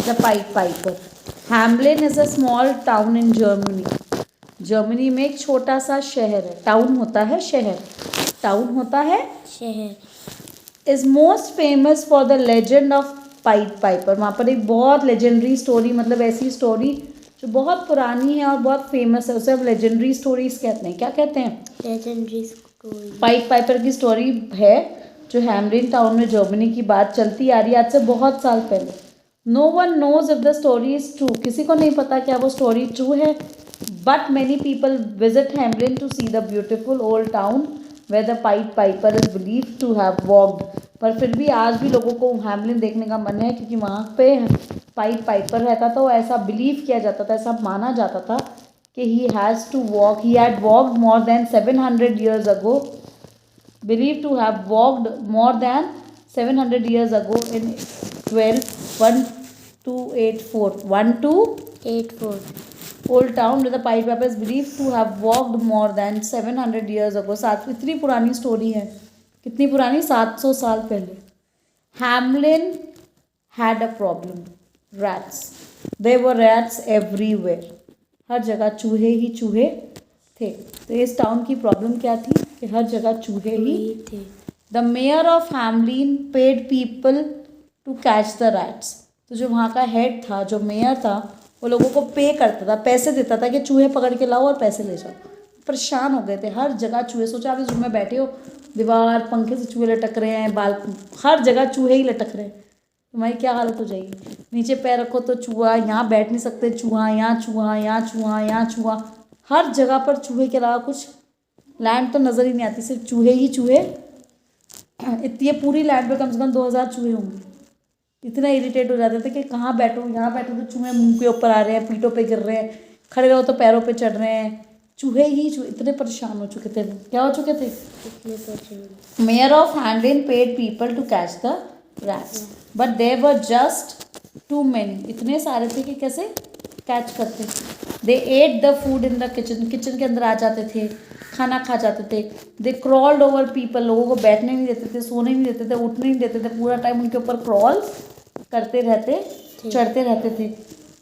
The pied piper. Hamelin is a small town in Germany. Germany में एक छोटा सा शहर है। टाउन होता है शहर, टाउन होता है शहर। Is most famous for the legend of point Piper. वहाँ पर एक बहुत लेजेंडरी स्टोरी, मतलब ऐसी स्टोरी जो बहुत पुरानी है और बहुत फेमस है, उसे हम लेजेंडरी स्टोरीज कहते हैं। क्या कहते हैं? Legendary story. पाइट पाइपर की स्टोरी है जो हैम्लिन टाउन में जर्मनी की बात चलती आ रही है आज से बहुत साल पहले। No one knows if the story is true. किसी को नहीं पता क्या वो स्टोरी ट्रू है। But many people visit Hamelin to see the beautiful old town where the pied piper is believe to have walked. पर फिर भी आज भी लोगों को हैम्लिन देखने का मन है, क्योंकि वहाँ पे पाइट पाइपर रहता था। वो ऐसा बिलीव किया जाता था, ऐसा माना जाता था कि he had walked more than 700 years ago, believed to have walked more than 700 years ago in 1284 Old Town with the Pied Piper is believed to have walked more than 700 years ago। सात इतनी पुरानी story है। कितनी पुरानी? 700 साल पहले। Hamlin had a problem, rats। There were rats everywhere। हर जगह चूहे ही चूहे थे। तो इस टाउन की प्रॉब्लम क्या थी कि हर जगह चूहे ही थे। The mayor of Hamelin paid people to catch the rats. तो जो वहाँ का हेड था, जो मेयर था, वो लोगों को पे करता था, पैसे देता था कि चूहे पकड़ के लाओ और पैसे ले जाओ। परेशान हो गए थे, हर जगह चूहे। सोचा आप इस रूम में बैठे हो, दीवार पंखे से चूहे लटक रहे हैं, बाल हर जगह चूहे ही लटक रहे हैं, तुम्हारी क्या हालत हो जाएगी। नीचे पैर रखो तो चूहा, यहाँ बैठ नहीं सकते चूहा, यहाँ चूहा, यहाँ चूहा, यहाँ चूहा, हर जगह पर चूहे के अलावा कुछ लैंड तो नज़र ही नहीं आती, सिर्फ चूहे ही चूहे। इतनी पूरी लैंड पे कम से कम 2000 चूहे होंगे। इतना इरिटेट हो जाते थे कि कहाँ बैठो, यहाँ बैठो तो चूहे मुंह के ऊपर आ रहे हैं, पीठों पे गिर रहे हैं, खड़े रहो तो पैरों पे चढ़ रहे हैं, चूहे ही चूहे। इतने परेशान हो चुके थे। क्या हो चुके थे? Mayor of Hamelin paid people to catch the rats but there were just too many. इतने सारे थे कि कैसे कैच करते। They ate the food in the kitchen. Kitchen के अंदर आ जाते थे, खाना खा जाते थे। They crawled over people. लोगों को बैठने नहीं देते थे, सोने नहीं देते थे, उठने नहीं देते थे। पूरा टाइम उनके ऊपर क्रॉल करते रहते, चढ़ते रहते थे।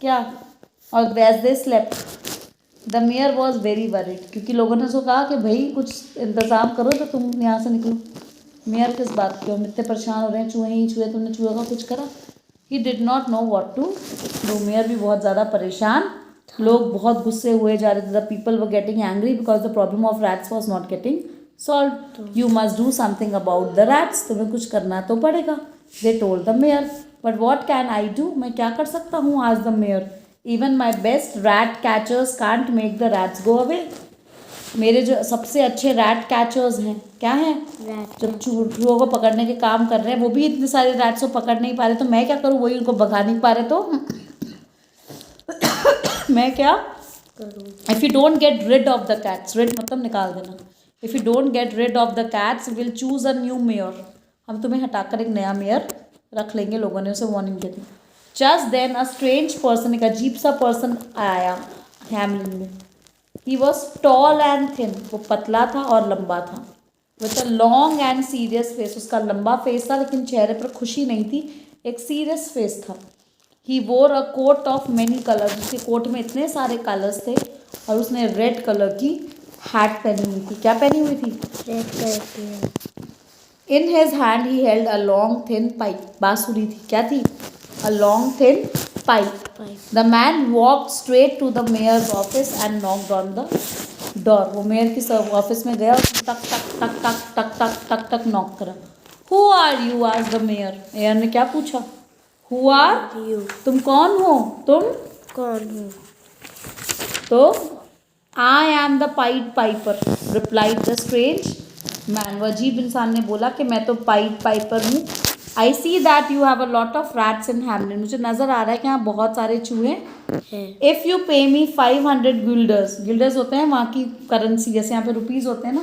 क्या? और as they slept the mayor was very worried. क्योंकि लोगों ने उसको कहा कि भाई कुछ इंतज़ाम करो तो तुम यहाँ से निकलो। मेयर किस बात की? हम इतने परेशान हो रहे हैं, चूहे ही चूहे, तुमने चूहे का कुछ करा? He did not know what to do. Mayor भी बहुत ज़्यादा परेशान। लोग बहुत गुस्से हुए जा रहे थे। The people were getting angry because the problem of rats was not getting solve. You must do something about the rats. तुम्हें कुछ करना तो पड़ेगा। They told the mayor but what can I do. मैं क्या कर सकता हूँ? आज the mayor even my best rat catchers can't make the rats go away. मेरे जो सबसे अच्छे रैट कैचर्स हैं, क्या हैं? जब चूहों को पकड़ने के काम कर रहे हैं, वो भी इतने सारे रैट्स को पकड़ नहीं पा रहे, तो मैं क्या करूँ? वही उनको भगा नहीं पा रहे तो मैं क्या करूँ? If you don't get rid of the cats, rid मतलब निकाल देना। If you don't get rid of the cats will choose a new mayor. हम तुम्हें हटाकर एक नया मेयर रख लेंगे। लोगों ने उसे वार्निंग दे दी। Just then a strange person, एक अजीब सा पर्सन आया हैम्लिन में। He was tall and thin। वो पतला था और लंबा था। With a long and serious face। उसका लंबा फेस था लेकिन चेहरे पर खुशी नहीं थी, एक सीरियस फेस था। He wore a coat of many colors। उसके कोट में इतने सारे कलर्स थे और उसने रेड कलर की हैट पहनी हुई थी। क्या पहनी हुई थी? रेड कलर की। In his hand he held a long thin pipe। बांसुरी थी। क्या थी? A long thin pipe। The man walked straight to the mayor's office and knocked on the door। वो मेयर की ऑफिस में गया और टक टक टक टक टक टक टक टक नॉक करा। Who are you? asked the mayor। Mayor ने क्या पूछा? Who are you? तुम कौन हो? तुम कौन हो? तो I am the Pied Piper replied the strange man। वो अजीब इंसान ने बोला कि मैं तो पाइड पाइपर हूँ। I see that you have a lot of rats in Hamlin। मुझे नज़र आ रहा है कि यहाँ बहुत सारे चूहे हैं। If you pay me 500 guilders। Guilders होते हैं वहाँ की करेंसी, जैसे यहाँ पे रुपीज़ होते हैं ना,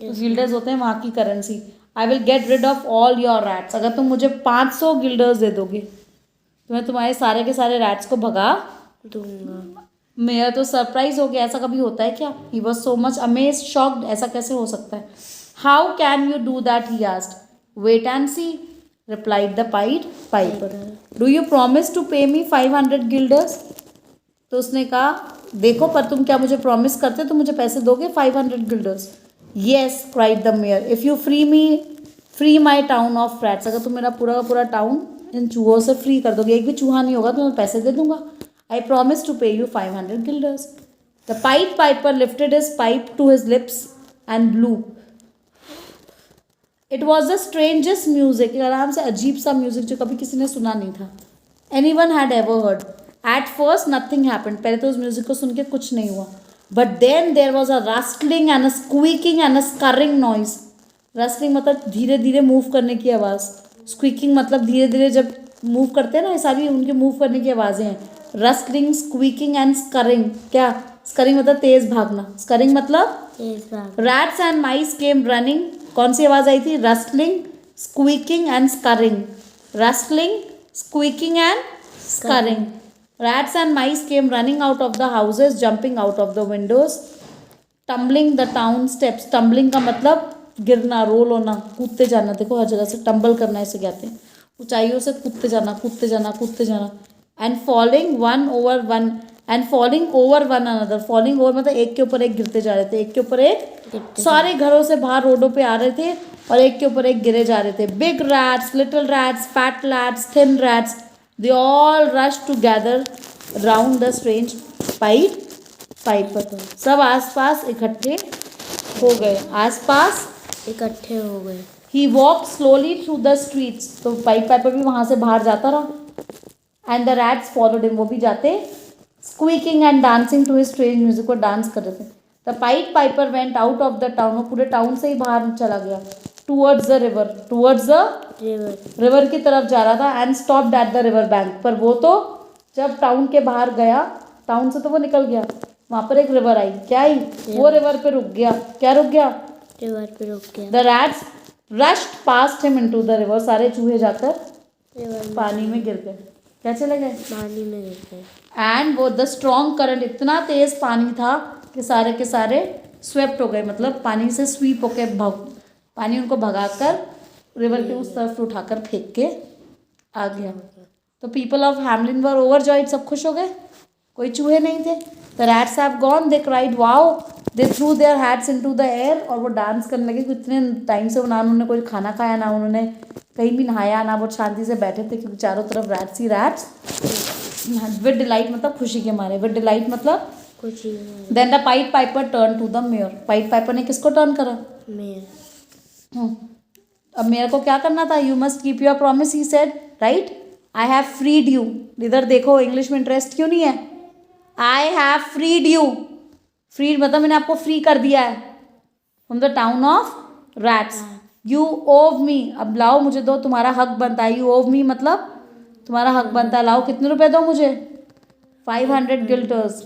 तो गिल्डर्स होते हैं वहाँ की currency. I will get rid of all your rats। अगर तुम मुझे 500 गिल्डर्स दे दोगे तो मैं तुम्हारे सारे के सारे रैट्स को भगा दूंगा। मेयर तो सरप्राइज हो गया। ऐसा कभी होता है क्या? He was so much amazed, shocked. ऐसा कैसे हो सकता है? How can you do that? He asked. Wait and see. replied the Pied Piper. Do you promise to pay me 500 guilders? तो उसने कहा देखो पर तुम क्या मुझे प्रॉमिस करते तो मुझे पैसे दोगे 500 guilders? Yes, cried the mayor. If you free my town of rats. अगर तुम मेरा पूरा का पूरा टाउन इन चूहों से फ्री कर दोगे, एक भी चूहा नहीं होगा तो मैं पैसे दे दूंगा. I promise to pay you 500 guilders. The Pied Piper lifted his pipe to his lips and blew. It was the strangest music, आराम से अजीब सा म्यूजिक जो कभी किसी ने सुना नहीं था. Any one had ever heard. Eight first nothing happened, पहले तो उस म्यूजिक को सुन के कुछ नहीं हुआ. But then there was a rustling and a squeaking and a scurrying noise. Rustling मतलब धीरे धीरे मूव करने की आवाज़. स्क्वीकिंग मतलब धीरे धीरे जब मूव करते हैं ना, ये सारी उनके मूव करने की आवाज़ें हैं. Rustling, squeaking and scurrying. क्या स्करिंग मतलब तेज भागना, स्करिंग मतलब तेज भाग. Rats and mice came running. कौन सी आवाज़ आई थी? Rustling, squeaking and scurrying. Rustling, squeaking and scurrying. Rats and mice came running out of the houses, jumping out of the windows, tumbling the town steps. Tumbling का मतलब गिरना, role होना, कूदते जाना. देखो हर जगह से टम्बल करना इसे कहते हैं. ऊंचाइयों से कूदते जाना, कूदते जाना, कूदते जाना. And falling one over one and falling over one another. Falling over मतलब एक के ऊपर एक गिरते जा रहे थे, एक के ऊपर एक. सारे घरों से बाहर रोडों पे आ रहे थे और एक के ऊपर एक गिरे जा रहे थे. Big rats, little rats, fat rats, thin rats, they all rush together round the strange pied piper. सब आसपास इकट्ठे हो गए, आसपास इकट्ठे हो गए. He walk slowly through the streets. तो पाइड पाइपर भी वहाँ से बाहर जाता रहा. And the rats followed him, वो भी जाते squeaking and dancing to his strange music. को डांस कर रहे थे. The pied piper went out of the town. वो पूरे टाउन से ही बाहर चला गया. Towards the river, towards the river की तरफ जा रहा था. And stopped at the river bank. पर वो तो जब टाउन के बाहर गया, टाउन से तो वो निकल गया, वहाँ पर एक रिवर आई. क्या आई? वो रिवर पे रुक गया. क्या रुक गया? रिवर पे रुक गया. The rats rushed past him into the river. सारे चूहे जाकर रिवर पानी में गिर गए. क्या चले गए? पानी में गिर गए. एंड वो द स्ट्रॉन्ग करंट, इतना तेज पानी था कि सारे के सारे स्वेप्ट हो गए. मतलब पानी से स्वीप होके पानी उनको भगाकर रिवर के उस तरफ उठाकर फेंक के आ गया. तो people of Hamelin were overjoyed. सब खुश हो गए, कोई चूहे नहीं थे. The rats have gone, they cried wow, they through their hats into the air. और वो डांस करने लगे. इतने टाइम से ना उन्होंने कोई खाना खाया, ना उन्होंने कहीं भी नहाया, ना बहुत शांति से बैठे थे क्योंकि चारों तरफ रैट्स ही रैट्स. विद डिलाइट मतलब खुशी के मारे. विद डिलाइट मतलब खुशी. Then the pied Piper turn to the mayor. Pied Piper ने किसको टर्न करा? मेयर. अब मेयर को क्या करना था? You must keep your promise, he said, right. I have freed you. इधर देखो इंग्लिश में इंटरेस्ट क्यों नहीं है? I have freed you. Freed मतलब मैंने आपको फ्री कर दिया है. From the town of rats. You owe me. अब लाओ मुझे दो, तुम्हारा हक बनता है. यू ओव मी मतलब तुम्हारा हक बनता है. लाओ कितने रुपए दो मुझे? 500 guilders.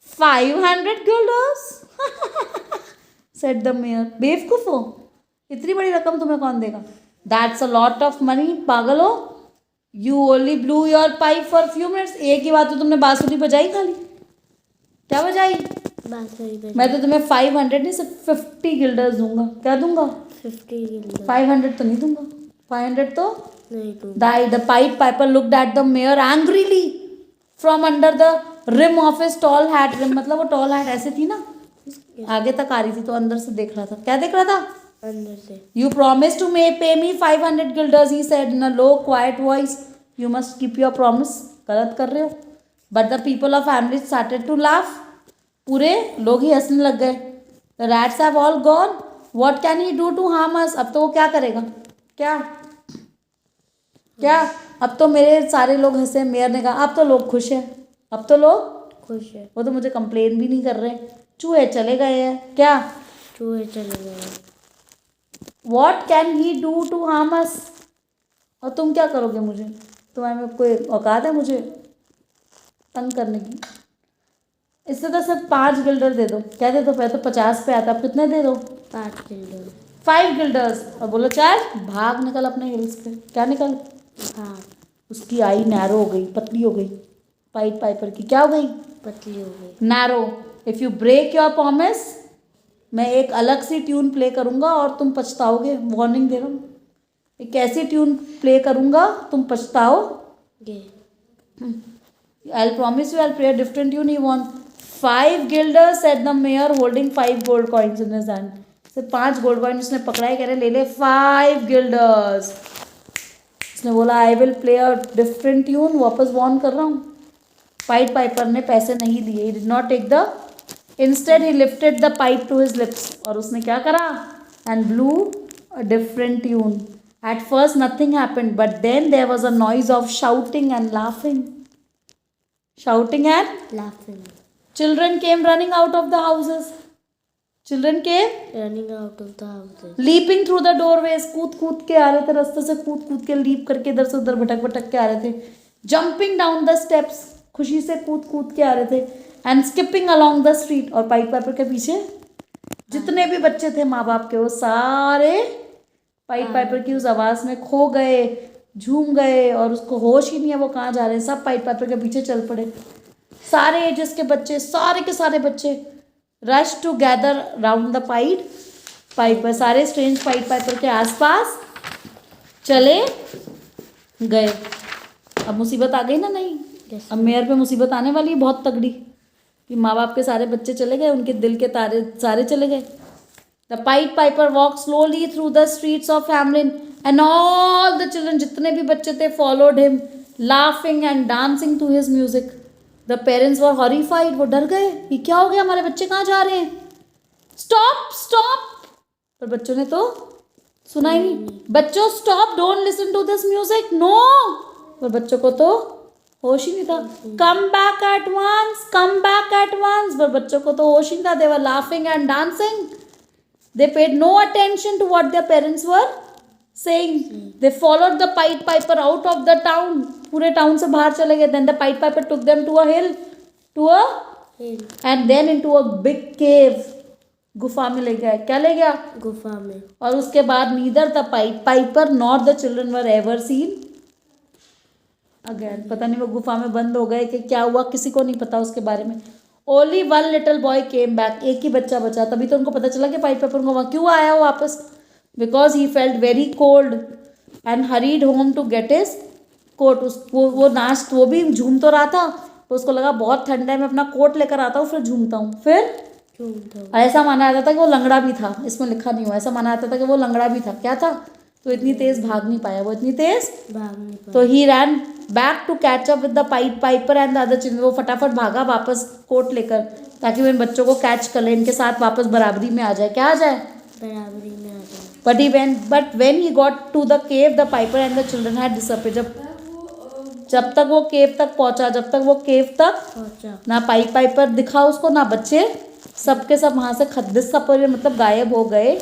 500 guilders said the mayor. बेवकूफ हो, इतनी बड़ी रकम तुम्हें कौन देगा? That's a lot of money. पागल हो. You only blew your pipe for few minutes. एक ही बात तो तुमने बांसुरी बजाई खाली. क्या बजाई? बांसुरी बजाई. मैं तो तुम्हें 500 नहीं, सिर्फ 50 guilders दूंगा. क्या दूंगा? 50 guilders. 500 तो नहीं दूंगा. 500 तो नहीं दूंगा. The Pied Piper looked at the mayor angrily from under the rim of his tall hat. rim मतलब वो tall hat ऐसे थी ना, आगे तक आ रही थी, तो अंदर से देख रहा था. क्या देख रहा था? अंदर से. You promised to pay me 500 guilders, he said in a low quiet voice. You must keep your promise. गलत कर रहे हो. But the people of Hamlet started to laugh. पूरे लोग ही हंसने लग गए. The rats have all gone. What can he do to harm us? अब तो वो क्या करेगा? क्या क्या अब तो मेरे सारे लोग हंसे. मेयर ने कहा अब तो लोग खुश हैं. अब तो लोग खुश है. वो तो मुझे कंप्लेन भी नहीं कर रहे. चूहे चले गए हैं. क्या? चूहे चले गए. What can he do to harm us? और तुम क्या करोगे मुझे? तुम्हारे में कोई औकात है मुझे तंग करने की? इससे तो सिर्फ 5 गिल्डर दे दो. क्या दे दो? पहले तो 50 पे आता. अब कितने दे दो? 5 guilders. 5 गिल्डर्स. और बोलो चल भाग, निकल अपने हिल्स पे. क्या निकल? हाँ. उसकी आई नैरो हो गई, पतली हो गई. पाइड पाइपर की क्या हो गई? पतली हो गई. Narrow. If you break your promise, मैं एक अलग सी ट्यून प्ले करूँगा और तुम पछताओगे. वार्निंग दे रहा हूँ. एक ऐसी ट्यून प्ले करूँगा तुम पछताओगे। I'll promise you I'll play a different tune. He won 5 guilders, said the mayor, holding 5 gold coins in his hand. सिर्फ 5 गोल्ड कॉइन उसने पकड़ाए, कह रहे ले ले 5 गिल्डर्स। उसने बोला I will play a different tune, वापस वॉर्न कर रहा हूँ। पाइट पाइपर ने पैसे नहीं लिए, he did not take the, instead he lifted the pipe to his lips, और उसने क्या करा, and blew a different tune. At first nothing happened, but then there was a noise of shouting and laughing, shouting and Laughing. children came running out of the houses. Children came Running out of the houses. leaping through the doorways. कूद कूद के आ रहे थे रास्ते से, कूद कूद के लीप करके इधर से उधर भटक भटक के आ रहे थे। jumping down the steps, खुशी से कूद कूद के आ रहे थे। and skipping along the street, और पाइप पाइपर के पीछे जितने भी बच्चे थे माँ बाप के, वो सारे पाइप पाइपर की उस आवाज़ में खो गए, झूम गए, और उसको होश ही नहीं है वो कहाँ जा रहे हैं। सब पाइप पाइपर के पीछे चल पड़े। सारे एजेस के बच्चे, सारे के सारे बच्चे rush to gather round the Piper, सारे स्ट्रेंज पाइप पाइपर के आसपास चले गए। अब मुसीबत आ गई ना, नहीं अब मेयर पे मुसीबत आने वाली है बहुत तगड़ी, कि माँ बाप के सारे बच्चे चले गए, उनके दिल के तारे सारे चले गए। The pipe Piper walk slowly through the streets of Hamelin and all the children, जितने भी बच्चे थे, followed him laughing and dancing to his music. The parents were horrified, वो डर गए, ये क्या हो गया, हमारे बच्चे कहाँ जा रहे हैं, स्टॉप स्टॉप। पर बच्चों ने तो सुना ही नहीं, बच्चों stop, don't listen to this music, no. पर बच्चों को तो होश ही नहीं था। Come back at once, come back at once, पर बच्चों को तो होश ही नहीं था। They were laughing and dancing, they paid no attention to what their parents were saying. They followed the pipe piper out of the town, पूरे town से बाहर चले गए। then the pipe piper took them to a hill, and then into a big cave, गुफा में ले गया। क्या ले गया, गुफा में। और उसके बाद neither the pipe piper nor the children were ever seen again। पता नहीं वो गुफा में बंद हो गए कि क्या हुआ, किसी को नहीं पता उसके बारे में। Only one little boy came back, एक ही बच्चा बचा। तभी तो उनको पता चला कि पाइप पाइपर को वहाँ क्यों आया वो वापस, because he felt very cold and hurried home to get his coat. वो नाच, वो भी झूम तो रहा था, तो उसको लगा बहुत ठंडा है, मैं अपना कोट लेकर आता हूँ फिर झूमता हूँ। फिर ऐसा माना जाता था कि वो लंगड़ा भी था, इसमें लिखा नहीं हुआ, ऐसा माना जाता था कि वो लंगड़ा भी था। क्या था, तो इतनी तेज भाग नहीं पाया वो, इतनी तेज भाग नहीं पाया। तो he ran back to catch up with the pipe piper and the other children. वो फटाफट भागा वापस कोट लेकर, ताकि वो इन बच्चों को कैच कर ले, इनके साथ वापस बराबरी में आ जाए। क्या आ जाए, बराबरी में आ जाए। But when he got to the cave the piper and the children had disappeared. जब तक वो केव तक पहुंचा, जब तक वो केव तक पहुंचा, ना पाइप पाइपर दिखा उसको, ना बच्चे, सबके सब वहाँ से डिसअपीयर मतलब गायब हो गए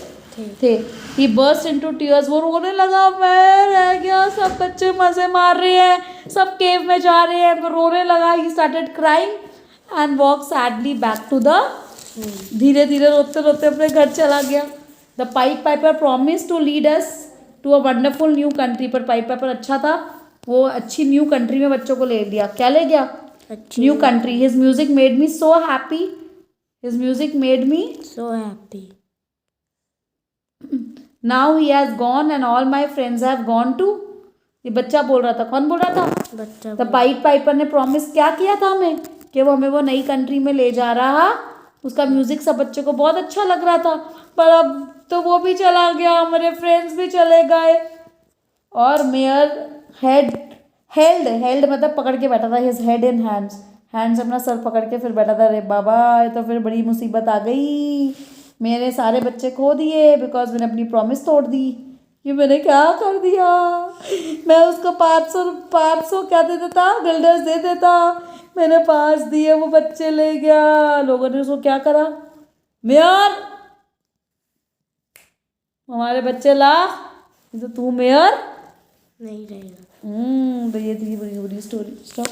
थे। He burst into tears, वो रोने लगा, मैं रह गया, सब बच्चे मजे मार रहे हैं, सब केव में जा रहे हैं, वो रोने लगा। He started crying and walked sadly back to the, धीरे धीरे रोते रोते अपने घर चला गया। The pipe piper promised to lead us to a wonderful new country, पर पाइप पाइपर अच्छा था, वो अच्छी न्यू कंट्री में बच्चों को ले लिया। क्या ले गया, new country. His music made me so happy, his music made me so happy. Now he has gone and all my friends have gone too। ये बच्चा बोल रहा था, कौन बोल रहा था, बच्चा। तो पाइप पाइपर ने प्रॉमिस क्या किया था हमें, कि वो हमें वो नई कंट्री में ले जा रहा। उसका म्यूजिक सब बच्चों को बहुत अच्छा लग रहा था, पर अब तो वो भी चला गया, हमारे फ्रेंड्स भी चले गए। और मेयर हेल्ड मतलब पकड़ के बैठा था, हिज हेड इन हैंड्स अपना सर पकड़ के फिर बैठा था। अरे बाबा, ये तो फिर बड़ी मुसीबत आ गई, मैंने सारे बच्चे खो दिए, बिकॉज मैंने अपनी प्रॉमिस तोड़ दी। ये मैंने क्या कर दिया, मैं उसको 500 क्या दे देता, गिल्डर्स दे देता, मैंने 5 दिए, वो बच्चे ले गया। लोगों ने उसको क्या करा, मेयर हमारे बच्चे ला, तो तू मेयर नहीं रहेगा। तो ये थी बड़ी बुरी स्टोरी। स्टॉप।